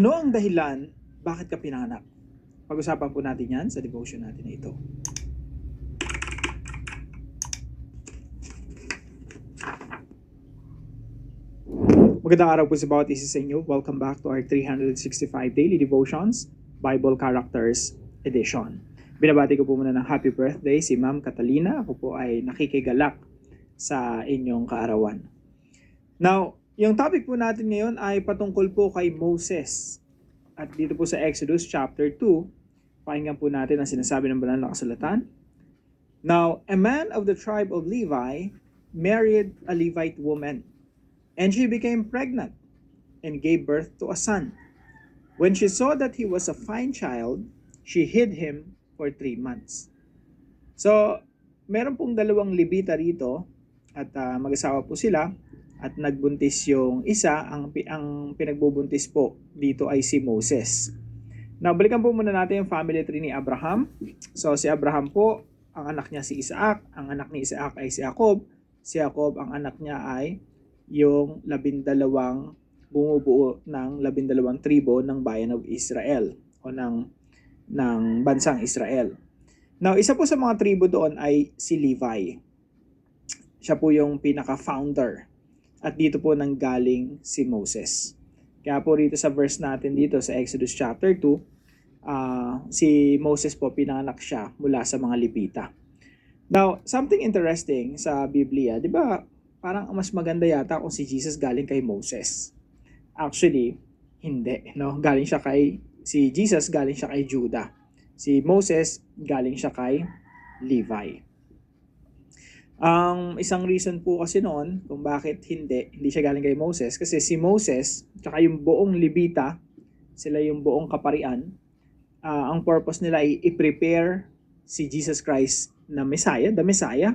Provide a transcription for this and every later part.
Ano ang dahilan bakit ka pinanganak? Pag-usapan po natin yan sa devotion natin na ito. Magandang araw po sa bawat isa sa inyo. Welcome back to our 365 Daily Devotions, Bible Characters Edition. Binabati ko po muna ng happy birthday si Ma'am Catalina. Ako po ay nakikigalak sa inyong kaarawan. Now, yung topic po natin ngayon ay patungkol po kay Moses. At dito po sa Exodus chapter 2, pakinggan po natin ang sinasabi ng banal na kasulatan. Now, a man of the tribe of Levi married a Levite woman, and she became pregnant and gave birth to a son. When she saw that he was a fine child, she hid him for 3 months. So, meron pong dalawang Levita rito at mag-asawa po sila at nagbuntis yung isa. Ang pinagbubuntis po dito ay si Moses. Now, balikan po muna natin yung family tree ni Abraham. So, si Abraham po, ang anak niya si Isaac. Ang anak ni Isaac ay si Jacob. Si Jacob, ang anak niya ay yung 12 bumubuo ng 12 tribo ng bayan of Israel o ng bansang Israel. Now, isa po sa mga tribo doon ay si Levi. Siya po yung pinaka-founder. At dito po nanggaling si Moses. Kaya po rito sa verse natin dito sa Exodus chapter 2, si Moses po pinanganak siya mula sa mga Levita. Now, something interesting sa Biblia, di ba parang mas maganda yata kung si Jesus galing kay Moses. Actually, hindi. No? Si Jesus galing siya kay Judah. Si Moses galing siya kay Levi. Ang isang reason po kasi noon kung bakit hindi siya galing kay Moses, kasi si Moses tsaka yung buong Levita, sila yung buong kaparian, ang purpose nila ay i-prepare si Jesus Christ na Messiah, the Messiah,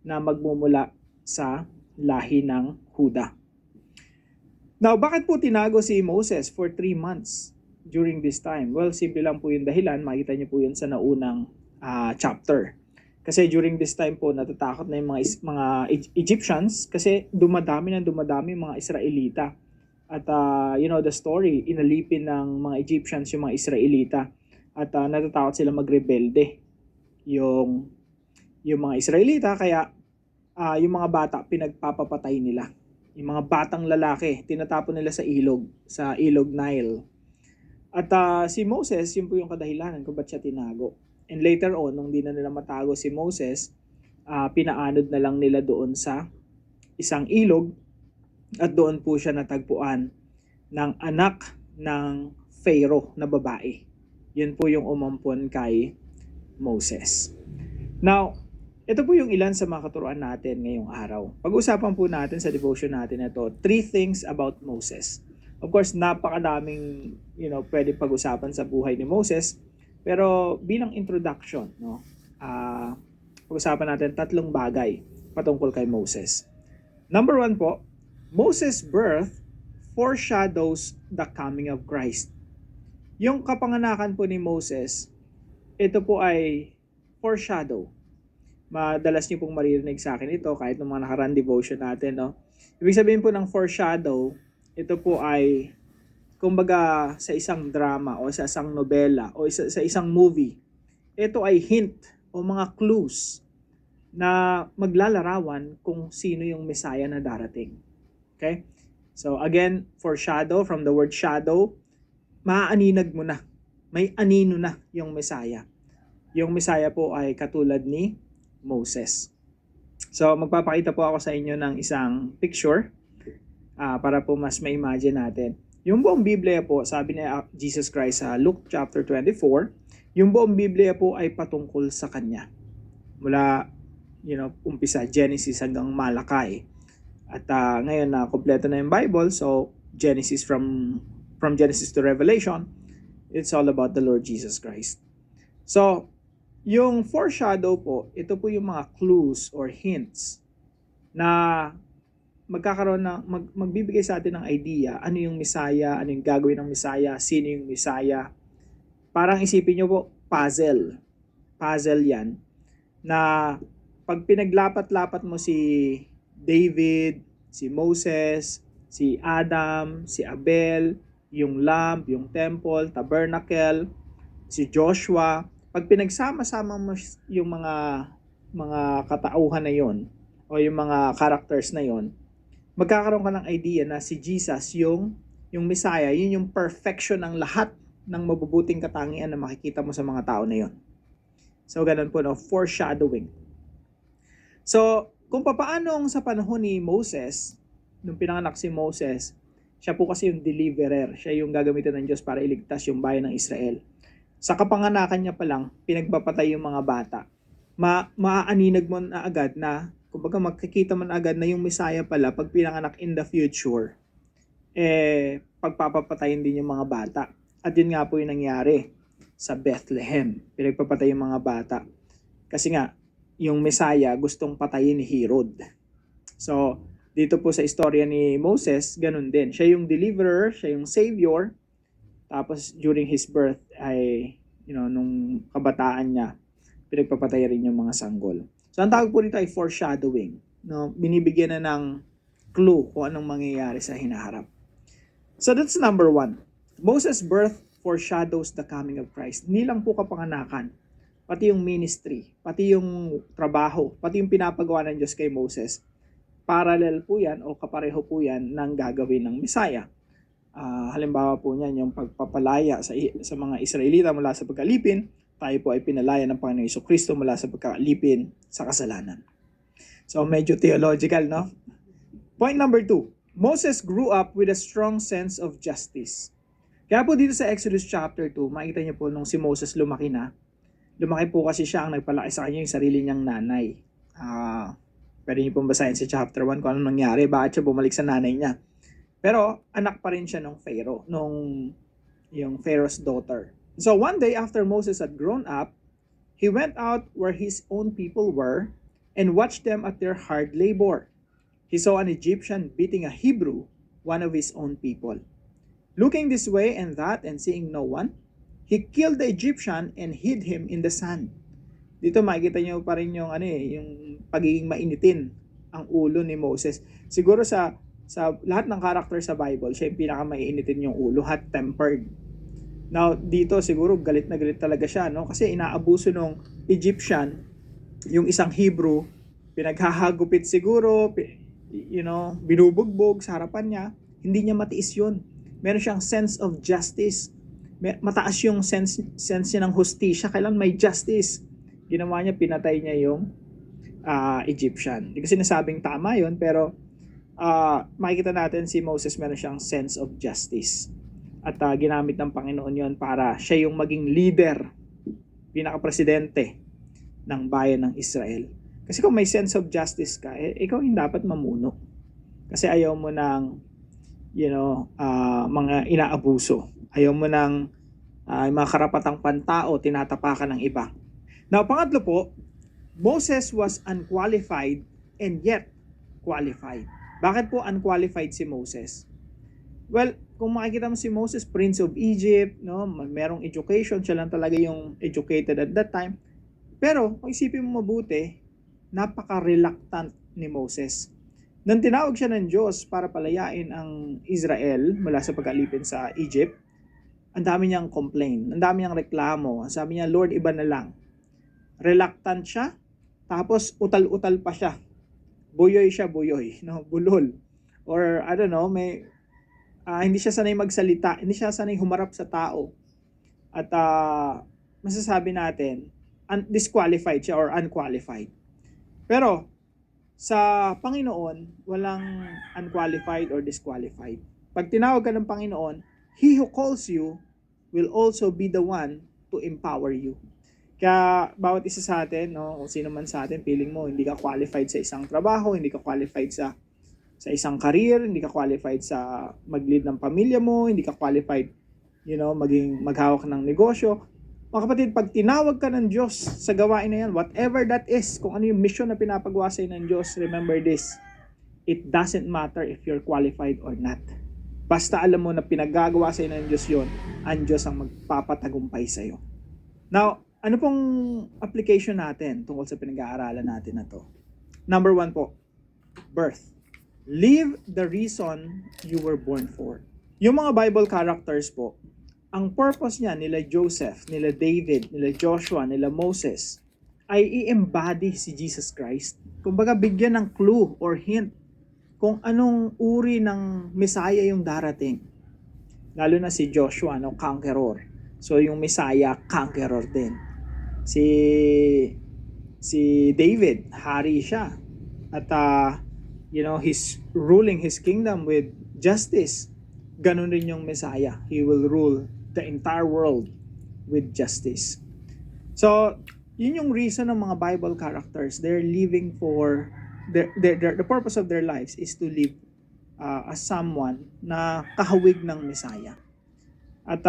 na magmumula sa lahi ng Huda. Now, bakit po tinago si Moses for 3 months during this time? Well, simple lang po yung dahilan. Makita niyo po yun sa naunang chapter. Kasi during this time po, natatakot na yung mga Egyptians kasi dumadami mga Israelita. At you know the story, inalipin ng mga Egyptians yung mga Israelita. At natatakot sila magrebelde yung mga Israelita. Kaya yung mga bata, pinagpapapatay nila. Yung mga batang lalaki, tinatapon nila sa ilog Nile. At si Moses, yun po yung kadahilanan kung ba't siya tinago. And later on, nung di na nila matago si Moses, pinaanod na lang nila doon sa isang ilog at doon po siya natagpuan ng anak ng Pharaoh na babae. Yun po yung umampon kay Moses. Now, ito po yung ilan sa mga katuruan natin ngayong araw. Pag-usapan po natin sa devotion natin ito, 3 things about Moses. Of course, napakadaming pwede pag-usapan sa buhay ni Moses. Pero bilang introduction, pag-usapan natin 3 bagay patungkol kay Moses. Number 1 po, Moses' birth foreshadows the coming of Christ. Yung kapanganakan po ni Moses, ito po ay foreshadow. Madalas niyo pong maririnig sa akin ito kahit ng mga nakaraan devotion natin. No? Ibig sabihin po ng foreshadow, ito po ay kumbaga sa isang drama o sa isang nobela o sa isang movie, ito ay hint o mga clues na maglalarawan kung sino yung Messiah na darating. Okay? So again, foreshadow, from the word shadow, maaaninag mo na. May anino na yung Messiah. Yung Messiah po ay katulad ni Moses. So magpapakita po ako sa inyo ng isang picture para po mas ma-imagine natin. Yung buong Biblia po, sabi ni Jesus Christ sa Luke chapter 24, yung buong Biblia po ay patungkol sa Kanya. Mula, umpisa, Genesis hanggang Malakay. At ngayon na kompleto na yung Bible, so Genesis from Genesis to Revelation, it's all about the Lord Jesus Christ. So, yung foreshadow po, ito po yung mga clues or hints na magbibigay sa atin ng idea ano yung Messiah, ano yung gagawin ng Messiah, sino yung Messiah. Parang isipin nyo po, puzzle yan na pag pinaglapat-lapat mo si David, si Moses, si Adam, si Abel, yung lamb, yung temple, tabernacle, si Joshua. Pag pinagsama-sama mo yung mga katauhan na yon o yung mga characters na yon, magkakaroon ka ng idea na si Jesus yung Messiah, yun yung perfection ng lahat ng mabubuting katangian na makikita mo sa mga tao na yon. So ganun po, no, foreshadowing. So kung papaano sa panahon ni Moses, nung pinanganak si Moses, siya po kasi yung deliverer, siya yung gagamitin ng Diyos para iligtas yung bayan ng Israel. Sa kapanganakan niya pa lang, pinagpapatay yung mga bata. Maaaninag mo na agad na, kumbaga magkikita mo na agad na yung Messiah pala, pag pinanganak in the future, pagpapapatayin din yung mga bata. At yun nga po yung nangyari sa Bethlehem. Pinagpapatay yung mga bata. Kasi nga, yung Messiah gustong patayin ni Herod. So, dito po sa istorya ni Moses, ganun din. Siya yung deliverer, siya yung savior. Tapos during his birth ay, nung kabataan niya, pinagpapatay rin yung mga sanggol. So, ang tawag po dito ay foreshadowing. No? Binibigyan na ng clue kung anong mangyayari sa hinaharap. So, that's number 1. Moses' birth foreshadows the coming of Christ. Hindi lang po kapanganakan, pati yung ministry, pati yung trabaho, pati yung pinapagawa ng Diyos kay Moses. Parallel po yan o kapareho po yan ng gagawin ng Messiah. Halimbawa po niyan yung pagpapalaya sa mga Israelita mula sa pagkalipin, tayo po ay pinalaya ng Panginoon Jesucristo mula sa pagkalipin sa kasalanan. So medyo theological, no? Point number 2. Moses grew up with a strong sense of justice. Kaya po dito sa Exodus chapter 2, makikita niyo po nung si Moses lumaki po kasi siya ang nagpalaki sa kanya yung sarili niyang nanay. Pwede niyo pong basahin sa chapter 1 kung ano nangyari, bakit siya bumalik sa nanay niya. Pero anak pa rin siya ng Pharaoh, yung Pharaoh's daughter. So one day after Moses had grown up, he went out where his own people were and watched them at their hard labor. He saw an Egyptian beating a Hebrew, one of his own people. Looking this way and that and seeing no one, he killed the Egyptian and hid him in the sand. Dito makikita niyo pa rin yung pagiging mainitin ang ulo ni Moses. Siguro sa lahat ng character sa Bible, siya yung pinakamainitin yung ulo, hot-tempered. Now, dito siguro galit na galit talaga siya, no? Kasi inaabuso ng Egyptian yung isang Hebrew, pinaghahagupit siguro, binubugbog sa harapan niya, hindi niya matiis yun. Meron siyang sense of justice. Mataas yung sense niya ng hustisya. Kailan may justice? Ginawa niya, pinatay niya yung Egyptian. Hindi ko sinasabing tama yun, pero makikita natin si Moses meron siyang sense of justice. At ginamit ng Panginoon yon para siya yung maging leader, pinaka-presidente ng bayan ng Israel. Kasi kung may sense of justice ka, ikaw yung dapat mamuno. Kasi ayaw mo ng mga inaabuso. Ayaw mo ng mga karapatang pantao, tinatapakan ng iba. Now, pangatlo po, Moses was unqualified and yet qualified. Bakit po unqualified si Moses? Well, kung makikita mo si Moses, Prince of Egypt, no, merong education, siya lang talaga yung educated at that time. Pero, kung isipin mo mabuti, napaka-reluctant ni Moses. Nang tinawag siya ng Diyos para palayain ang Israel mula sa pag-alipin sa Egypt, ang dami niyang complain, ang dami niyang reklamo. Sabi niya, Lord, iba na lang. Reluctant siya, tapos utal-utal pa siya. Buyoy siya, no? Bulol. Or, I don't know, hindi siya sanay magsalita, hindi siya sanay humarap sa tao. At masasabi natin, disqualified siya or unqualified. Pero, sa Panginoon, walang unqualified or disqualified. Pag tinawag ka ng Panginoon, He who calls you will also be the one to empower you. Kaya bawat isa sa atin, no, kung sino man sa atin, feeling mo hindi ka qualified sa isang trabaho, hindi ka qualified sa isang career, hindi ka qualified sa mag-lead ng pamilya mo, hindi ka qualified, maging maghawak ng negosyo. Mga kapatid, pag tinawag ka ng Diyos sa gawain na yan, whatever that is, kung ano yung mission na pinapagawa sa'yo ng Diyos, remember this, it doesn't matter if you're qualified or not. Basta alam mo na pinagagawa sa'yo ng Diyos yun, ang Diyos ang magpapatagumpay sa'yo. Now, ano pong application natin tungkol sa pinag-aaralan natin na to? Number 1 po, birth. Live the reason you were born for. Yung mga Bible characters po, ang purpose niya nila Joseph, nila David, nila Joshua, nila Moses, ay i-embody si Jesus Christ. Kumbaga bigyan ng clue or hint kung anong uri ng Messiah yung darating. Lalo na si Joshua, conqueror. So yung Messiah, conqueror din. Si David, hari siya. At he's ruling his kingdom with justice. Ganun rin yung Messiah. He will rule the entire world with justice. So, yun yung reason ng mga Bible characters. They're living for, the purpose of their lives is to live as someone na kahawig ng Messiah. At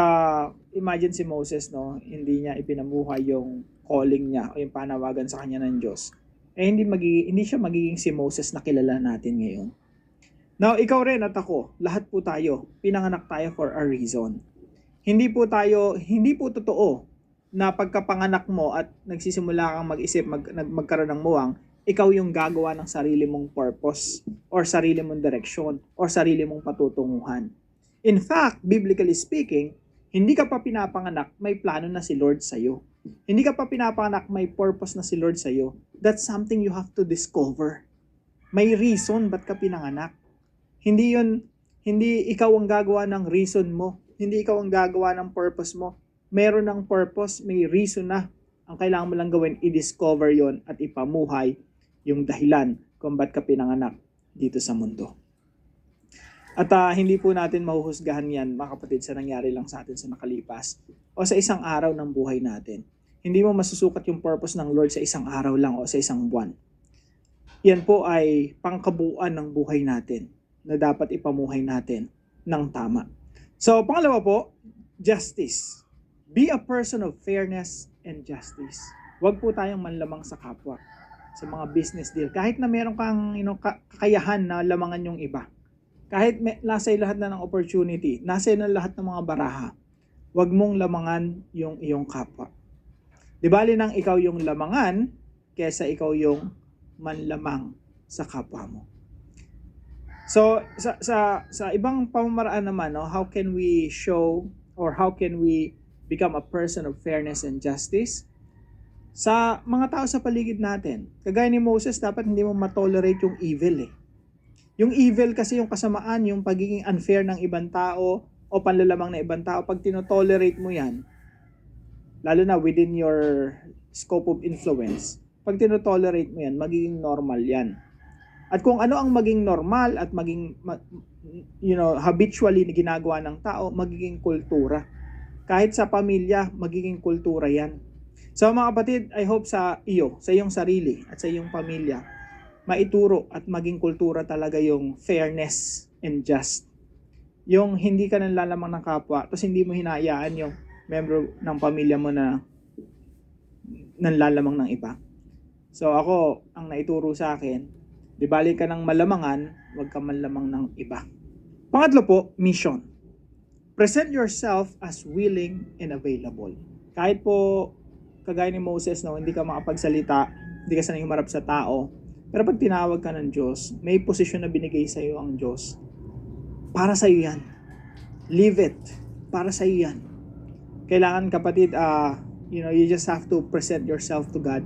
imagine si Moses, hindi niya ipinamuhay yung calling niya o yung panawagan sa kanya ng Diyos. Hindi siya magiging si Moses na kilala natin ngayon. Now, ikaw rin at ako, lahat po tayo, pinanganak tayo for a reason. Hindi po totoo na pagkapanganak mo at nagsisimula kang mag-isip, magkaroon ng muwang, ikaw yung gagawa ng sarili mong purpose or sarili mong direksyon or sarili mong patutunguhan. In fact, biblically speaking, hindi ka pa pinapanganak, may plano na si Lord sa'yo. Hindi ka pa pinapanganak, may purpose na si Lord sa'yo. That's something you have to discover. May reason ba't ka pinanganak. Hindi ikaw ang gagawa ng reason mo. Hindi ikaw ang gagawa ng purpose mo. Meron ng purpose, may reason na. Ang kailangan mo lang gawin, i-discover yon at ipamuhay yung dahilan kung ba't ka pinanganak dito sa mundo. At hindi po natin mahuhusgahan yan, mga kapatid, sa nangyari lang sa atin sa nakalipas o sa isang araw ng buhay natin. Hindi mo masusukat yung purpose ng Lord sa isang araw lang o sa isang buwan. Yan po ay pangkabuuan ng buhay natin na dapat ipamuhay natin ng tama. So, pangalawa po, justice. Be a person of fairness and justice. Huwag po tayong manlamang sa kapwa, sa mga business deal. Kahit na meron kang kakayahan na lamangan yung iba. Kahit nasa lahat na ng opportunity, nasa na lahat ng mga baraha, huwag mong lamangan yung iyong kapwa. Di bali nang ikaw yung lamangan, kesa ikaw yung manlamang sa kapwa mo. So, sa ibang pamamaraan naman, how can we show or how can we become a person of fairness and justice? Sa mga tao sa paligid natin, kagaya ni Moses, dapat hindi mo matolerate yung evil . Yung evil kasi yung kasamaan, yung pagiging unfair ng ibang tao o panlalamang ng ibang tao, pag tinotolerate mo yan, lalo na within your scope of influence, pag tinotolerate mo yan, magiging normal yan. At kung ano ang maging normal at maging habitually ginagawa ng tao, magiging kultura. Kahit sa pamilya, magiging kultura yan. So mga kapatid, I hope sa iyong sarili at sa iyong pamilya, maituro at maging kultura talaga yung fairness and just. Yung hindi ka nanlalamang ng kapwa, tapos hindi mo hinayaan yung member ng pamilya mo na nanlalamang ng iba. So ako, ang naituro sa akin, di bali ka ng malamangan, huwag ka manlamang ng iba. Pangatlo po, mission. Present yourself as willing and available. Kahit po, kagaya ni Moses, hindi ka makapagsalita, hindi ka sanay humarap sa tao, pero pag tinawag ka ng Diyos, may posisyon na binigay sa iyo ang Diyos. Para sa iyo yan. Live it. Para sa iyo yan. Kailangan kapatid, you just have to present yourself to God.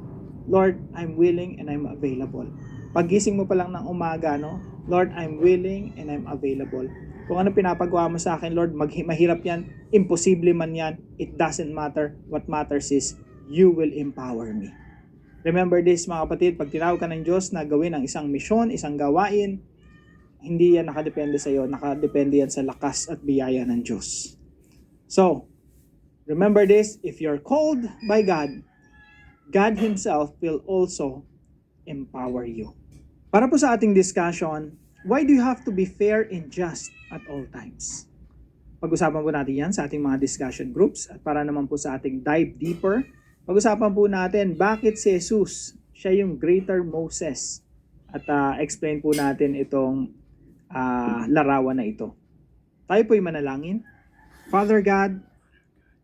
Lord, I'm willing and I'm available. Paggising mo pa lang ng umaga, Lord, I'm willing and I'm available. Kung ano pinapagawa mo sa akin, Lord, mahirap yan, imposible man yan, it doesn't matter. What matters is, you will empower me. Remember this, mga kapatid, pag tinawag ka ng Diyos na gawin ang isang misyon, isang gawain, hindi yan nakadepende sa iyo, nakadepende yan sa lakas at biyaya ng Diyos. So, remember this, if you're called by God, God Himself will also empower you. Para po sa ating discussion, why do you have to be fair and just at all times? Pag-usapan po natin yan sa ating mga discussion groups at para naman po sa ating dive deeper, pag-usapan po natin bakit si Jesus, siya yung greater Moses. At explain po natin itong larawan na ito. Tayo po'y manalangin. Father God,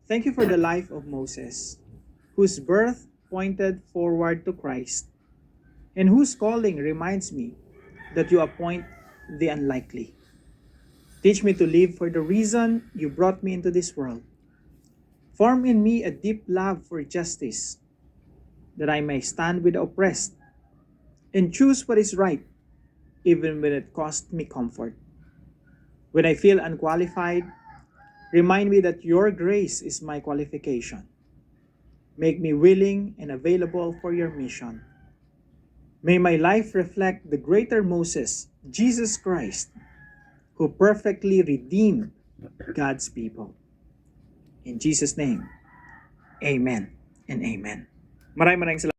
thank you for the life of Moses, whose birth pointed forward to Christ, and whose calling reminds me that you appoint the unlikely. Teach me to live for the reason you brought me into this world. Form in me a deep love for justice, that I may stand with the oppressed and choose what is right, even when it costs me comfort. When I feel unqualified, remind me that your grace is my qualification. Make me willing and available for your mission. May my life reflect the greater Moses, Jesus Christ, who perfectly redeemed God's people. In Jesus' name, amen and amen. Maraming salamat.